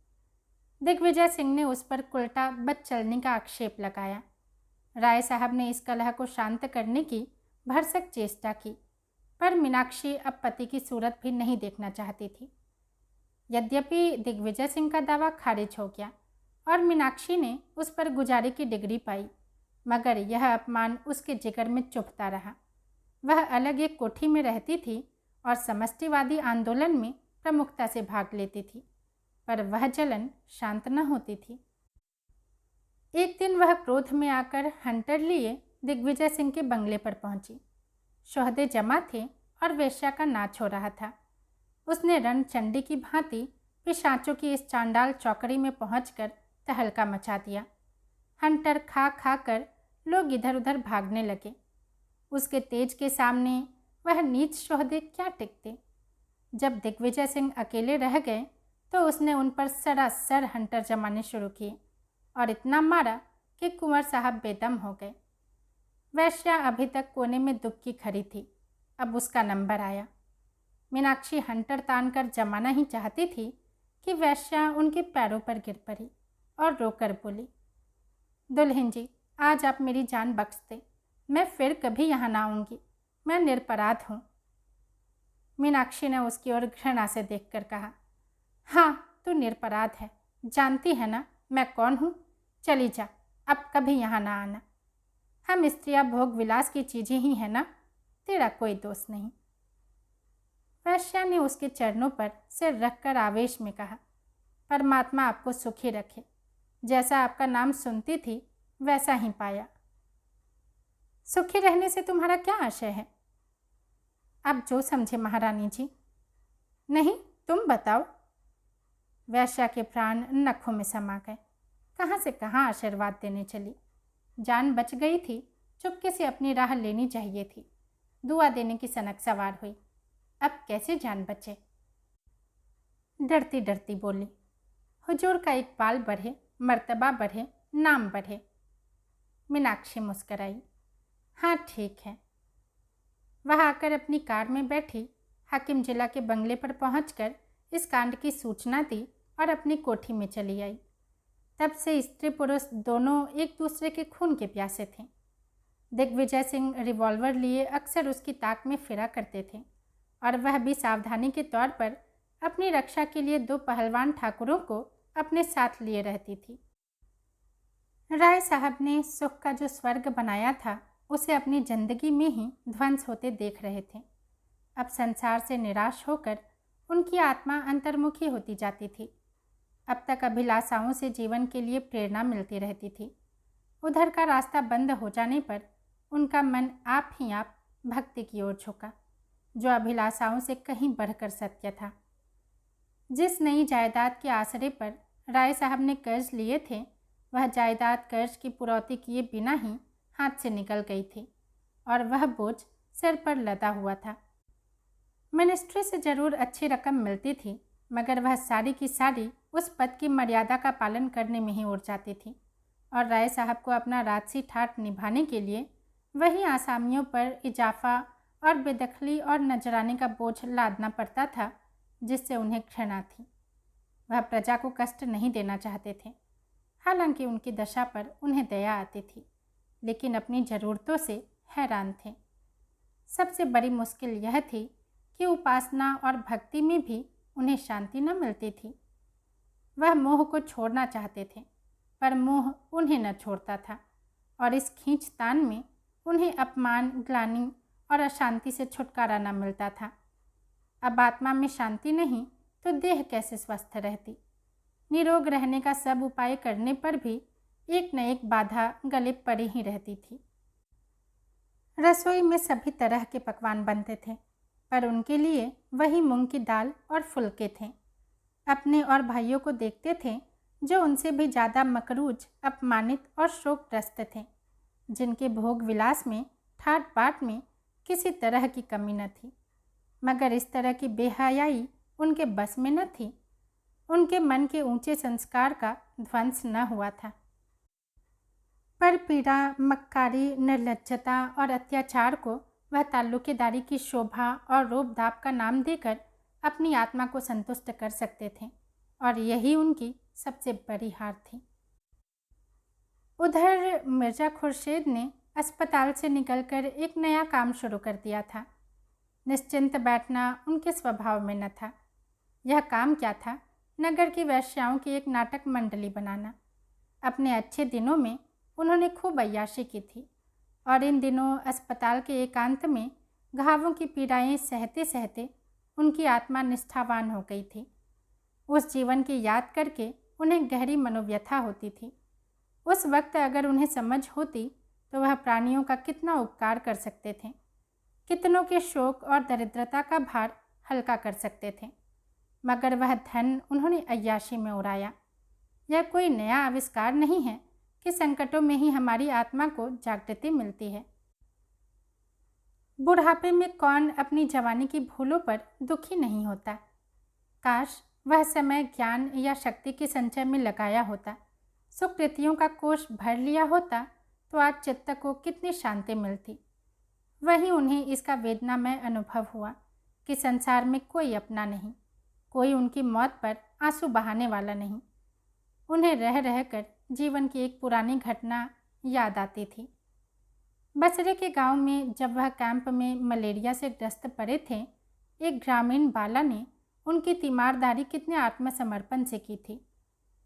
दिग्विजय सिंह ने उस पर उल्टा बद चलने का आक्षेप लगाया। राय साहब ने इस कलह को शांत करने की भरसक चेष्टा की, पर मीनाक्षी अब पति की सूरत भी नहीं देखना चाहती थी। यद्यपि दिग्विजय सिंह का दावा खारिज हो गया और मीनाक्षी ने उस पर गुजारे की डिग्री पाई, मगर यह अपमान उसके जिगर में चुभता रहा। वह अलग एक कोठी में रहती थी और समष्टिवादी आंदोलन में प्रमुखता से भाग लेती थी, पर वह जलन शांत न होती थी। एक दिन वह क्रोध में आकर हंटर लिए दिग्विजय सिंह के बंगले पर पहुंची। शोहदे जमा थे और वेश्या का नाच हो रहा था। उसने रणचंडी की भांति पिशाचों की इस चांडाल चौकड़ी में पहुंचकर तहलका मचा दिया। हंटर खा खा कर लोग इधर उधर भागने लगे। उसके तेज के सामने वह नीच शोहदे क्या टिकते। जब दिग्विजय सिंह अकेले रह गए तो उसने उन पर सरासर हंटर जमाने शुरू किए और इतना मारा कि कुंवर साहब बेदम हो गए। वैश्या अभी तक कोने में दुबकी खड़ी थी। अब उसका नंबर आया। मीनाक्षी हंटर तान कर जमाना ही चाहती थी कि वैश्या उनके पैरों पर गिर पड़ी और रोकर बोली, दुल्हन जी, आज आप मेरी जान बख्श दे। मैं फिर कभी यहाँ ना आऊँगी। मैं निरपराध हूँ। मीनाक्षी ने उसकी ओर घृणा से देखकर कहा, हाँ, तू निरपराध है। जानती है ना मैं कौन हूँ। चली जा, अब कभी यहाँ ना आना। हम स्त्रियाँ भोग विलास की चीज़ें ही हैं ना, तेरा कोई दोष नहीं। वैश्या ने उसके चरणों पर सिर रखकर आवेश में कहा, परमात्मा आपको सुखी रखे। जैसा आपका नाम सुनती थी वैसा ही पाया। सुखी रहने से तुम्हारा क्या आशय है? आप जो समझे महारानी जी। नहीं, तुम बताओ। वैश्या के प्राण नखों में समा गए। कहाँ से कहाँ आशीर्वाद देने चली। जान बच गई थी, चुपके से अपनी राह लेनी चाहिए थी। दुआ देने की सनक सवार हुई। अब कैसे जान बचे? डरती डरती बोली, हुजूर का इकबाल बढ़े, मर्तबा बढ़े, नाम बढ़े। मीनाक्षी मुस्कराई। हाँ, ठीक है। वह आकर अपनी कार में बैठी, हाकिम जिला के बंगले पर पहुंचकर इस कांड की सूचना दी और अपनी कोठी में चली आई। तब से स्त्री पुरुष दोनों एक दूसरे के खून के प्यासे थे। दिग्विजय सिंह रिवॉल्वर लिए अक्सर उसकी ताक में फिरा करते थे और वह भी सावधानी के तौर पर अपनी रक्षा के लिए दो पहलवान ठाकुरों को अपने साथ लिए रहती थी। राय साहब ने सुख का जो स्वर्ग बनाया था उसे अपनी जिंदगी में ही ध्वंस होते देख रहे थे। अब संसार से निराश होकर उनकी आत्मा अंतर्मुखी होती जाती थी। अब तक अभिलाषाओं से जीवन के लिए प्रेरणा मिलती रहती थी। उधर का रास्ता बंद हो जाने पर उनका मन आप ही आप भक्ति की ओर झुका, जो अभिलाषाओं से कहीं बढ़कर सत्य था। जिस नई जायदाद के आसरे पर राय साहब ने कर्ज लिए थे, वह जायदाद कर्ज की पुरौती किए बिना ही हाथ से निकल गई थी और वह बोझ सिर पर लदा हुआ था। मिनिस्ट्री से जरूर अच्छी रकम मिलती थी, मगर वह सारी की सारी उस पद की मर्यादा का पालन करने में ही उड़ जाती थी और राय साहब को अपना राजसी ठाट निभाने के लिए वही आसामियों पर इजाफा और बेदखली और नजराने का बोझ लादना पड़ता था जिससे उन्हें घृणा थी। वह प्रजा को कष्ट नहीं देना चाहते थे। हालांकि उनकी दशा पर उन्हें दया आती थी, लेकिन अपनी ज़रूरतों से हैरान थे। सबसे बड़ी मुश्किल यह थी कि उपासना और भक्ति में भी उन्हें शांति न मिलती थी। वह मोह को छोड़ना चाहते थे, पर मोह उन्हें न छोड़ता था और इस खींचतान में उन्हें अपमान, ग्लानि और अशांति से छुटकारा न मिलता था। अब आत्मा में शांति नहीं तो देह कैसे स्वस्थ रहती। निरोग रहने का सब उपाय करने पर भी एक न एक बाधा गले पड़ी ही रहती थी। रसोई में सभी तरह के पकवान बनते थे, पर उनके लिए वही मूंग की दाल और फुलके थे। अपने और भाइयों को देखते थे जो उनसे भी ज़्यादा मकरूज, अपमानित और शोकग्रस्त थे, जिनके भोग विलास में, ठाट बाट में किसी तरह की कमी न थी। मगर इस तरह की बेहयाई उनके बस में न थी। उनके मन के ऊंचे संस्कार का ध्वंस न हुआ था, पर पीड़ा, मक्कारी, निर्लज्जता और अत्याचार को वह ताल्लुकेदारी की शोभा और रोब-दाब का नाम देकर अपनी आत्मा को संतुष्ट कर सकते थे, और यही उनकी सबसे बड़ी हार थी। उधर मिर्जा खुर्शीद ने अस्पताल से निकलकर एक नया काम शुरू कर दिया था। निश्चिंत बैठना उनके स्वभाव में न था। यह काम क्या था? नगर की वेश्याओं की एक नाटक मंडली बनाना। अपने अच्छे दिनों में उन्होंने खूब अय्याशी की थी, और इन दिनों अस्पताल के एकांत में घावों की पीड़ाएं सहते सहते उनकी आत्मा निष्ठावान हो गई थी। उस जीवन की याद करके उन्हें गहरी मनोव्यथा होती थी। उस वक्त अगर उन्हें समझ होती तो वह प्राणियों का कितना उपकार कर सकते थे, कितनों के शोक और दरिद्रता का भार हल्का कर सकते थे। मगर वह धन उन्होंने अय्याशी में उड़ाया। यह कोई नया आविष्कार नहीं है कि संकटों में ही हमारी आत्मा को जागृति मिलती है। बुढ़ापे में कौन अपनी जवानी की भूलों पर दुखी नहीं होता। काश वह समय ज्ञान या शक्ति के संचय में लगाया होता, सुकृतियों का कोष भर लिया होता, तो आज चित्त को कितनी शांति मिलती। वही उन्हें इसका वेदनामय अनुभव हुआ कि संसार में कोई अपना नहीं, कोई उनकी मौत पर आंसू बहाने वाला नहीं। उन्हें रह रहकर जीवन की एक पुरानी घटना याद आती थी। बसरे के गांव में जब वह कैंप में मलेरिया से ग्रस्त पड़े थे, एक ग्रामीण बाला ने उनकी तीमारदारी कितने आत्मसमर्पण से की थी।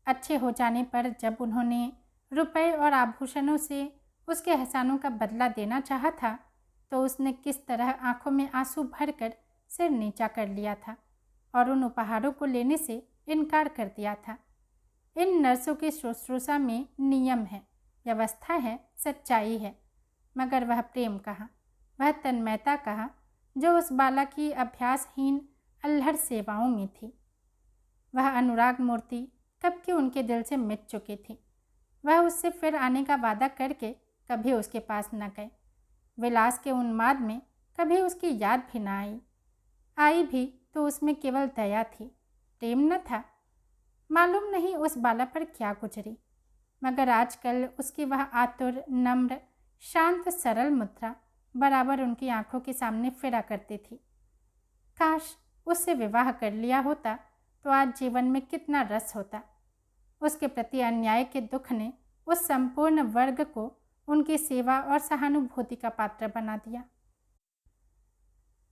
अच्छे हो जाने पर जब उन्होंने रुपए और आभूषणों से उसके एहसानों का बदला देना चाहा था, तो उसने किस तरह आंखों में आंसू भरकर सिर नीचा कर लिया था और उन उपहारों को लेने से इनकार कर दिया था। इन नर्सों की शुश्रूषा में नियम है, व्यवस्था है, सच्चाई है, मगर वह प्रेम कहाँ, वह तन्मयता कहाँ जो उस बाला की अभ्यासहीन अल्हड़ सेवाओं में थी। वह अनुराग मूर्ति कब की उनके दिल से मिट चुकी थी। वह उससे फिर आने का वादा करके कभी उसके पास न गए। विलास के उन्माद में कभी उसकी याद भी ना आई भी तो उसमें केवल दया थी, प्रेम न था। मालूम नहीं उस बाला पर क्या गुजरी, मगर आजकल उसकी वह आतुर, नम्र, शांत, सरल मुद्रा बराबर उनकी आंखों के सामने फिरा करती थी। काश उससे विवाह कर लिया होता तो आज जीवन में कितना रस होता। उसके प्रति अन्याय के दुख ने उस संपूर्ण वर्ग को उनकी सेवा और सहानुभूति का पात्र बना दिया।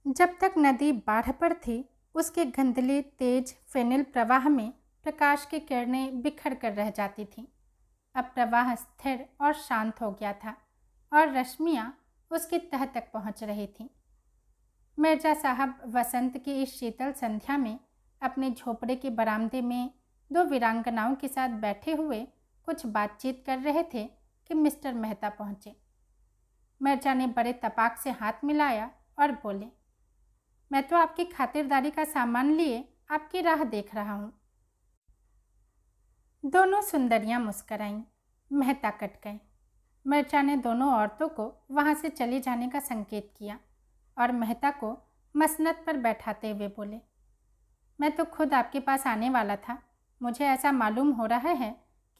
जब तक नदी बाढ़ पर थी, उसके गंधले तेज फेनिल प्रवाह में प्रकाश की किरणें बिखर कर रह जाती थीं। अब प्रवाह स्थिर और शांत हो गया था और रश्मियाँ उसकी तह तक पहुँच रही थीं। मिर्जा साहब वसंत की इस शीतल संध्या में अपने झोपड़े के बरामदे में दो वीरांगनाओं के साथ बैठे हुए कुछ बातचीत कर रहे थे कि मिस्टर मेहता पहुँचे। मिर्जा ने बड़े तपाक से हाथ मिलाया और बोले, मैं तो आपकी खातिरदारी का सामान लिए आपकी राह देख रहा हूँ। दोनों सुंदरियाँ मुस्कराईं। मेहता कट गए। मिर्जा ने दोनों औरतों को वहाँ से चले जाने का संकेत किया और मेहता को मसनद पर बैठाते हुए बोले, मैं तो खुद आपके पास आने वाला था। मुझे ऐसा मालूम हो रहा है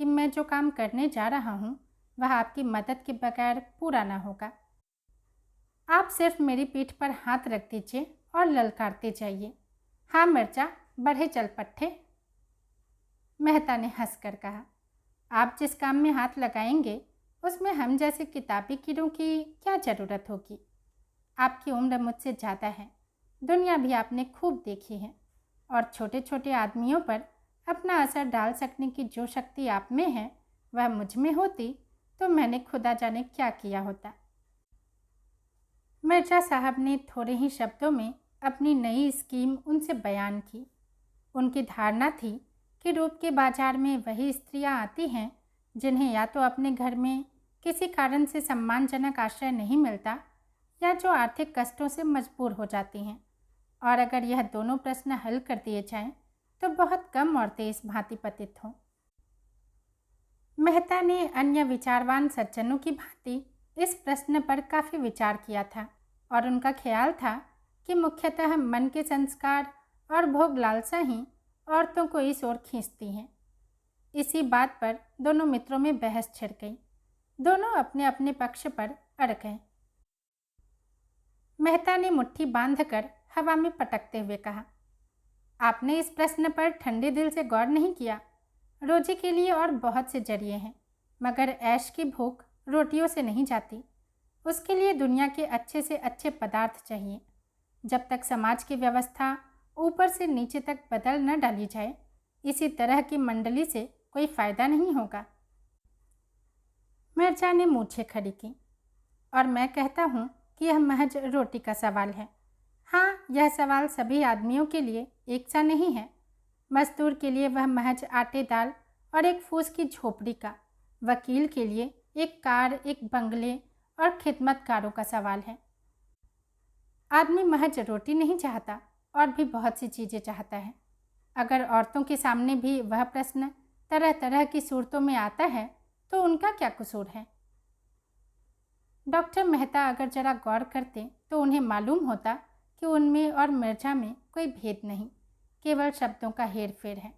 कि मैं जो काम करने जा रहा हूँ वह आपकी मदद के बगैर पूरा न होगा। आप सिर्फ मेरी पीठ पर हाथ रख दीजिए और ललकारते जाइए। हाँ मिर्जा, बढ़े चल पट्टे। मेहता ने हंसकर कहा, आप जिस काम में हाथ लगाएंगे उसमें हम जैसे किताबी कीड़ों की क्या ज़रूरत होगी। आपकी उम्र मुझसे ज़्यादा है, दुनिया भी आपने खूब देखी है और छोटे छोटे आदमियों पर अपना असर डाल सकने की जो शक्ति आप में है वह मुझ में होती तो मैंने खुदा जाने क्या किया होता। मिर्जा साहब ने थोड़े ही शब्दों में अपनी नई स्कीम उनसे बयान की। उनकी धारणा थी कि रूप के बाजार में वही स्त्रियां आती हैं जिन्हें या तो अपने घर में किसी कारण से सम्मानजनक आश्रय नहीं मिलता या जो आर्थिक कष्टों से मजबूर हो जाती हैं, और अगर यह दोनों प्रश्न हल कर दिए जाएं तो बहुत कम औरतें इस भांति पतित हों। मेहता ने अन्य विचारवान सज्जनों की भांति इस प्रश्न पर काफ़ी विचार किया था और उनका ख्याल था कि मुख्यतः मन के संस्कार और भोग लालसा ही औरतों को इस ओर खींचती हैं। इसी बात पर दोनों मित्रों में बहस छिड़ गई। दोनों अपने अपने पक्ष पर अड़ गए। मेहता ने मुट्ठी बांधकर हवा में पटकते हुए कहा, आपने इस प्रश्न पर ठंडे दिल से गौर नहीं किया। रोजी के लिए और बहुत से जरिए हैं, मगर ऐश की भूख रोटियों से नहीं जाती। उसके लिए दुनिया के अच्छे से अच्छे पदार्थ चाहिए। जब तक समाज की व्यवस्था ऊपर से नीचे तक बदल न डाली जाए, इसी तरह की मंडली से कोई फायदा नहीं होगा। मिर्जा ने मूछें खड़ी की। और मैं कहता हूँ कि यह महज रोटी का सवाल है। हाँ, यह सवाल सभी आदमियों के लिए एक सा नहीं है। मजदूर के लिए वह महज आटे दाल और एक फूस की झोपड़ी का, वकील के लिए एक कार, एक बंगले और खिदमतकारों का सवाल है। आदमी महज रोटी नहीं चाहता और भी बहुत सी चीज़ें चाहता है। अगर औरतों के सामने भी वह प्रश्न तरह तरह की सूरतों में आता है तो उनका क्या कसूर है? डॉक्टर मेहता अगर जरा गौर करते तो उन्हें मालूम होता कि उनमें और मिर्जा में कोई भेद नहीं, केवल शब्दों का हेर फेर है।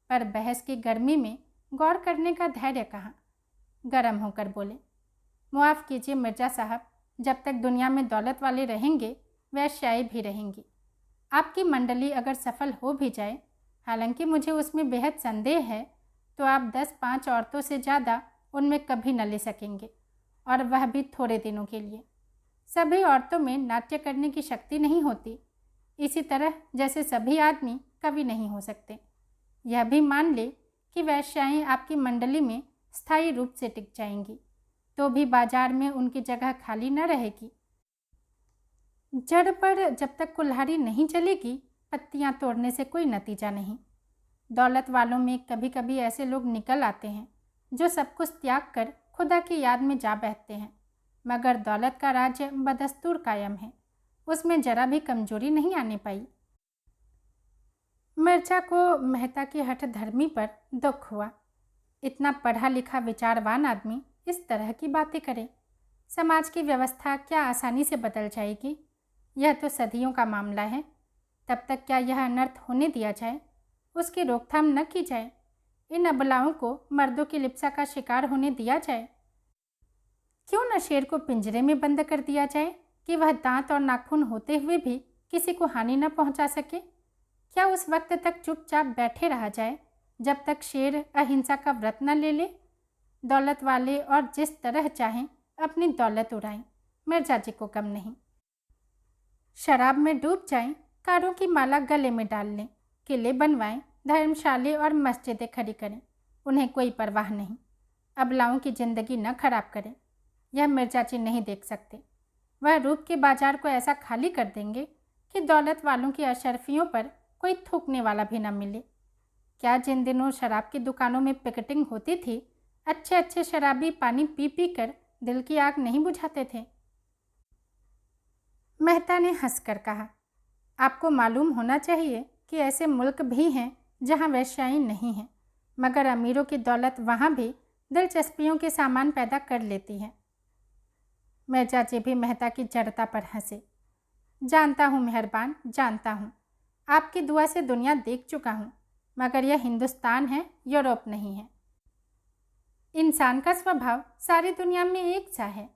पर बहस की गर्मी में गौर करने का धैर्य कहाँ। गरम होकर बोले, मुआफ़ कीजिए मिर्जा साहब, जब तक दुनिया में दौलत वाले रहेंगे वैश्याएँ भी रहेंगी। आपकी मंडली अगर सफल हो भी जाए, हालांकि मुझे उसमें बेहद संदेह है, तो आप 10-5 औरतों से ज़्यादा उनमें कभी न ले सकेंगे, और वह भी थोड़े दिनों के लिए। सभी औरतों में नाट्य करने की शक्ति नहीं होती, इसी तरह जैसे सभी आदमी कवि नहीं हो सकते। यह भी मान ले कि वैश्याएँ आपकी मंडली में स्थायी रूप से टिक जाएंगी, तो भी बाजार में उनकी जगह खाली न रहेगी। जड़ पर जब तक कुल्हाड़ी नहीं चलेगी, पत्तियां तोड़ने से कोई नतीजा नहीं। दौलत वालों में कभी कभी ऐसे लोग निकल आते हैं जो सब कुछ त्याग कर खुदा की याद में जा बैठते हैं, मगर दौलत का राज्य बदस्तूर कायम है, उसमें जरा भी कमजोरी नहीं आने पाई। मिर्जा को मेहता की हठधर्मी पर दुख हुआ। इतना पढ़ा लिखा विचारवान आदमी इस तरह की बातें करे। समाज की व्यवस्था क्या आसानी से बदल जाएगी? यह तो सदियों का मामला है। तब तक क्या यह अनर्थ होने दिया जाए, उसकी रोकथाम न की जाए? इन अबलाओं को मर्दों की लिप्सा का शिकार होने दिया जाए? क्यों न शेर को पिंजरे में बंद कर दिया जाए कि वह दांत और नाखून होते हुए भी किसी को हानि न पहुंचा सके? क्या उस वक्त तक चुपचाप बैठे रहा जाए जब तक शेर अहिंसा का व्रत न ले ले? दौलत वाले और जिस तरह चाहें अपनी दौलत उड़ाएं, मिर्जा जी को कम नहीं। शराब में डूब जाएं, कारों की माला गले में डाल लें, किले बनवाएं, धर्मशाले और मस्जिदें खड़ी करें, उन्हें कोई परवाह नहीं। अबलाओं की जिंदगी न खराब करें, यह मिर्जा जी नहीं देख सकते। वह रूप के बाजार को ऐसा खाली कर देंगे कि दौलत वालों की अशरफियों पर कोई थूकने वाला भी न मिले। क्या जिन दिनों शराब की दुकानों में पिकेटिंग होती थी, अच्छे अच्छे शराबी पानी पी पी कर दिल की आग नहीं बुझाते थे? मेहता ने हंसकर कहा, आपको मालूम होना चाहिए कि ऐसे मुल्क भी हैं जहां वैश्याएँ नहीं हैं, मगर अमीरों की दौलत वहां भी दिलचस्पियों के सामान पैदा कर लेती है। मिर्जा जी भी मेहता की जड़ता पर हंसे। जानता हूँ मेहरबान, जानता हूँ। आपकी दुआ से दुनिया देख चुका हूँ, मगर यह हिंदुस्तान है, यूरोप नहीं है। इंसान का स्वभाव सारी दुनिया में एक सा है,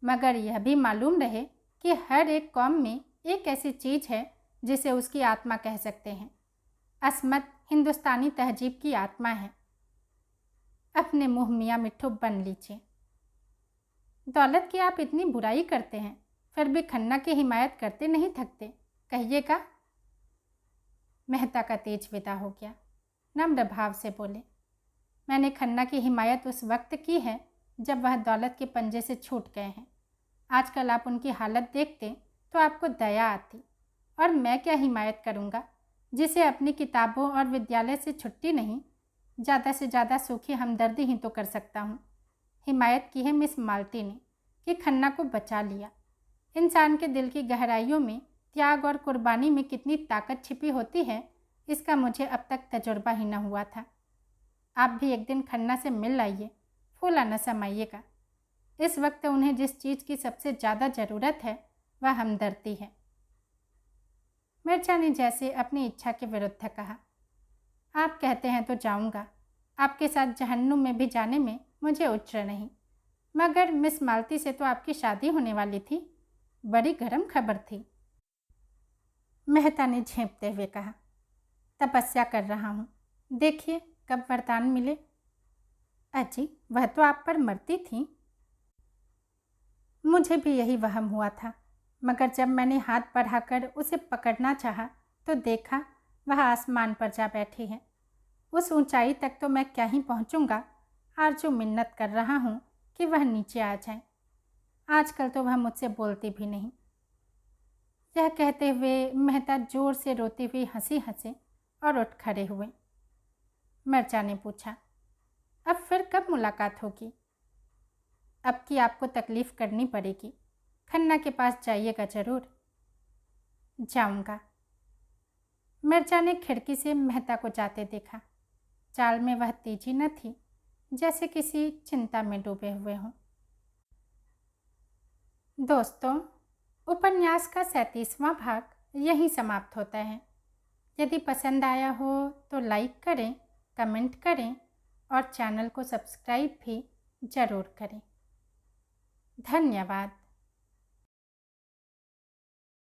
मगर यह भी मालूम रहे कि हर एक कौम में एक ऐसी चीज़ है जिसे उसकी आत्मा कह सकते हैं। असमत हिंदुस्तानी तहजीब की आत्मा है। अपने मुँह मियाँ मिट्ठू बन लीजिए। दौलत की आप इतनी बुराई करते हैं, फिर भी खन्ना की हिमायत करते नहीं थकते, कहिएगा। मेहता का तेज विदा हो गया। नम्र भाव से बोले, मैंने खन्ना की हिमायत उस वक्त की है जब वह दौलत के पंजे से छूट गए हैं। आजकल आप उनकी हालत देखते तो आपको दया आती। और मैं क्या हिमायत करूँगा, जिसे अपनी किताबों और विद्यालय से छुट्टी नहीं, ज़्यादा से ज़्यादा सूखी हमदर्दी ही तो कर सकता हूँ। हिमायत की है मिस माल्टी ने कि खन्ना को बचा लिया। इंसान के दिल की गहराइयों में त्याग और कुर्बानी में कितनी ताकत छिपी होती है, इसका मुझे अब तक तजुर्बा ही न हुआ था। आप भी एक दिन खन्ना से मिल आइए, फूला न समाइएगा। इस वक्त उन्हें जिस चीज़ की सबसे ज़्यादा ज़रूरत है वह हमदर्दी है। मिर्जा ने जैसे अपनी इच्छा के विरुद्ध कहा, आप कहते हैं तो जाऊंगा। आपके साथ जहन्नुम में भी जाने में मुझे उच्र नहीं, मगर मिस मालती से तो आपकी शादी होने वाली थी। बड़ी गर्म खबर थी। मेहता ने झेंपते हुए कहा, तपस्या कर रहा हूँ, देखिए कब वरदान मिले। अजी, वह तो आप पर मरती थी। मुझे भी यही वहम हुआ था, मगर जब मैंने हाथ बढ़ाकर उसे पकड़ना चाहा तो देखा वह आसमान पर जा बैठी है। उस ऊंचाई तक तो मैं क्या ही पहुंचूंगा। आरजू मिन्नत कर रहा हूँ कि वह नीचे आ जाए। आजकल तो वह मुझसे बोलती भी नहीं। यह कहते हुए मेहता जोर से रोती हुई हंसे और उठ खड़े हुए। मिर्जा ने पूछा, अब फिर कब मुलाकात होगी? अब की आपको तकलीफ़ करनी पड़ेगी। खन्ना के पास जाइएगा ज़रूर। जाऊंगा। मिर्जा ने खिड़की से मेहता को जाते देखा। चाल में वह तेजी न थी, जैसे किसी चिंता में डूबे हुए हों। दोस्तों, उपन्यास का 37वां भाग यहीं समाप्त होता है। यदि पसंद आया हो तो लाइक करें, कमेंट करें और चैनल को सब्सक्राइब भी ज़रूर करें। धन्यवाद।